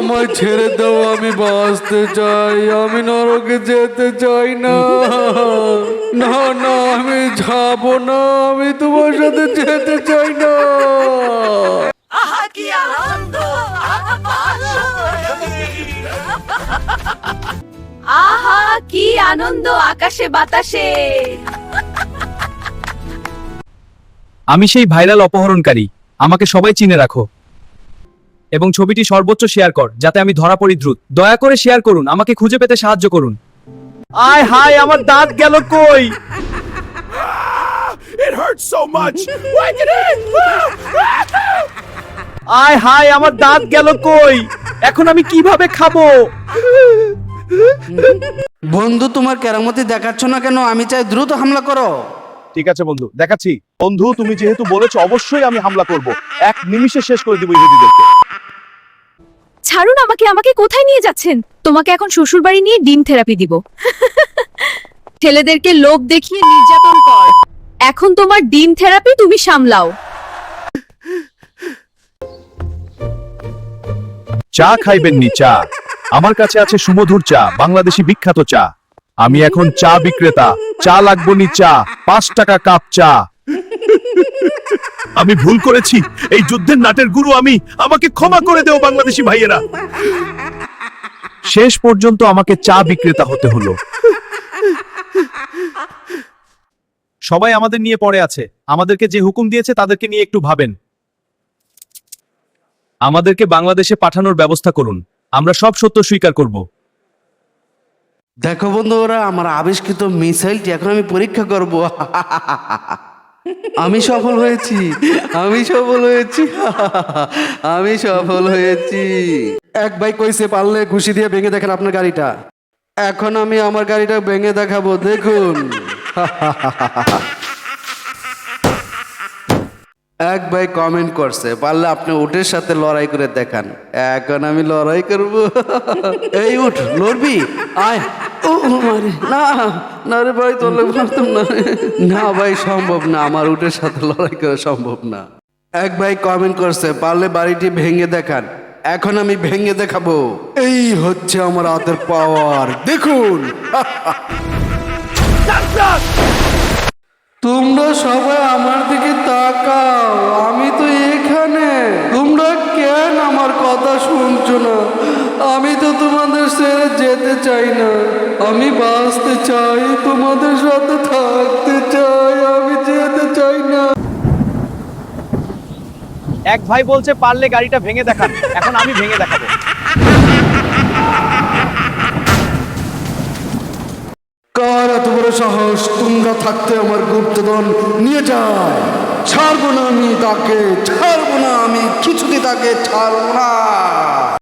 আমায় ছেড়ে দাও, আমি বাঁচতে চাই, আমি নরকে যেতে চাই না। না না, আমি যাবো না, আমি তোমার সাথে যেতে চাই না। আহা কি আনন্দ! আহা কি আনন্দ আকাশে বাতাসে! আমি সেই ভাইরাল অপহরণকারী, আমাকে সবাই চিনে রাখো এবং ছবিটি সর্বোচ্চ শেয়ার কর যাতে আমি ধরা পড়ি দ্রুত। দয়া করে শেয়ার করুন, আমাকে খুঁজে পেতে সাহায্য করুন। আয় হায়, আমার দাঁত গেল কই? It hurts so much. Why did it? আয় হায়, আমার দাঁত গেল কই? এখন আমি কিভাবে খাবো? বন্ধু, তোমার কেরামতি দেখাচ্ছ না কেন? আমি চাই দ্রুত হামলা করো। ঠিক আছে বন্ধু, দেখাচ্ছি। বন্ধু, তুমি যেহেতু বলেছো, অবশ্যই আমি হামলা করব। এক নিমিষে শেষ করে দিব ইহুদিদেরকে। ছাড়ুন আমাকে, আমাকে কোথায় নিয়ে যাচ্ছেন? তোমাকে এখন শ্বশুর বাড়ি নিয়ে ডিম থেরাপি দিব। ছেলেদেরকে লোভ দেখিয়ে নির্যাতন কর। এখন তোমার ডিম থেরাপি তুমি সামলাও। চা খাইবেন নি? চা আমার কাছে আছে সুমধুর চা, বাংলাদেশি বিখ্যাত চা। আমি এখন চা বিক্রেতা। চা লাগবো নি? চা 5 টাকা কাপ চা। আমি ভুল করেছি, এই যুদ্ধের নাটের গুরু আমি। আমাকে ক্ষমা করে দেও বাংলাদেশি ভাইয়েরা। শেষ পর্যন্ত আমাকে চা বিক্রেতা হতে হলো। সবাই আমাদের নিয়ে পড়ে আছে। আমাদেরকে যে হুকুম দিয়েছে তাদেরকে নিয়ে একটু ভাবেন। আমাদেরকে বাংলাদেশে পাঠানোর ব্যবস্থা করুন, আমরা সব সত্য স্বীকার করব। দেখো বন্ধু, ওরা আমার আবিষ্কৃত মিসাইলটি এখন আমি পরীক্ষা করব। আমি সফল হয়েছি, আমি সফল হয়েছি, আমি সফল হয়েছি। এক ভাই কইছে পারলে ঘুষি দিয়ে ভেঙে দেখেন আপনার গাড়িটা। এখন আমি আমার গাড়িটা ভেঙে দেখাবো, দেখুন। এক ভাই কমেন্ট করছে পারলে আপনি উটের সাথে লড়াই করে দেখান। এখন আমি লড়াই করব। এই উঠ, লড়বি? আয়। ও মারে, না না রে ভাই, তোলে পারতাম না। না ভাই, সম্ভব না, আমার উটের সাথে লড়াই করা সম্ভব না। এক ভাই কমেন্ট করছে পারলে বাড়িটি ভেঙে দেখান। এখন আমি ভেঙে দেখাবো। এই হচ্ছে আমার হাতের পাওয়ার, দেখুন। তোমরা সবাই আমার দিকে তাকাও, আমি তো এখানে। তোমরা কেন আমার কথা শুনছো না? আমি তো তোমাদের ছেড়ে যেতে চাই না, আমি বাঁচতে চাই, তোমাদের সাথে থাকতে চাই, আমি যেতে চাই না। এক ভাই বলছে পারলে গাড়িটা ভেঙে দেখান, এখন আমি ভেঙে দেখাবো। কার এত বড় সাহস তোমরা থাকতে আমার গুপ্তধন নিয়ে যায়? ছাড়বো না আমি তাকে, ছাড়বো না, আমি কিছুতে তাকে ছাড়বো না।